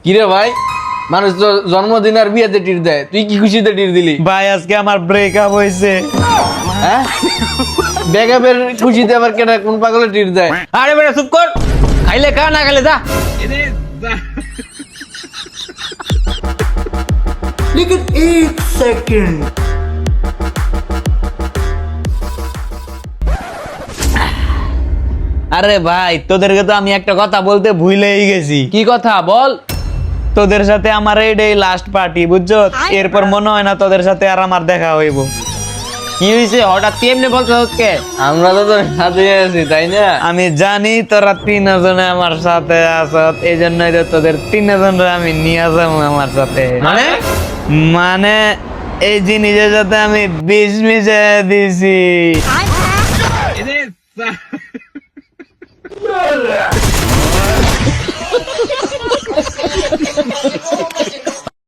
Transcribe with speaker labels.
Speaker 1: কিরে ভাই, মানুষ তো জন্মদিন আর বিয়েতে টির দেয়, তুই কি খুশিতে টির দিলি?
Speaker 2: ভাই আজকে আমার ব্রেকআপ হয়েছে।
Speaker 1: হ্যাঁ, ব্রেকআপের খুশিতে আবার কেন কোন পাগলে টির দেয়?
Speaker 3: আরে বেটা চুপ কর, খাইলে খা না খাইলে যা।
Speaker 4: लेकिन एक सेकंड
Speaker 2: আরে ভাই তোদেরকে তো আমি একটা কথা বলতে ভুলেই গেছি।
Speaker 3: কি কথা বল?
Speaker 2: তোদের সাথে আমার এইটাই লাস্ট পার্টি, বুঝছো? এরপর মনে হয় না তোদের সাথে আর আমার দেখা হইব।
Speaker 3: কি হয়েছে হঠাৎ তুই এমনি বলতে হচ্ছে?
Speaker 1: আমরা তো তোর সাথে আছি, তাই না?
Speaker 2: আমি জানি তোরা 3 জনে আমার সাথে আছত, এই জন্যই তো তোদের 3 জনরে আমি নিয়ে যাবো আমার সাথে।
Speaker 3: মানে
Speaker 2: মানে এই জিনিসের সাথে আমি বিষ মিশিয়ে দিছি।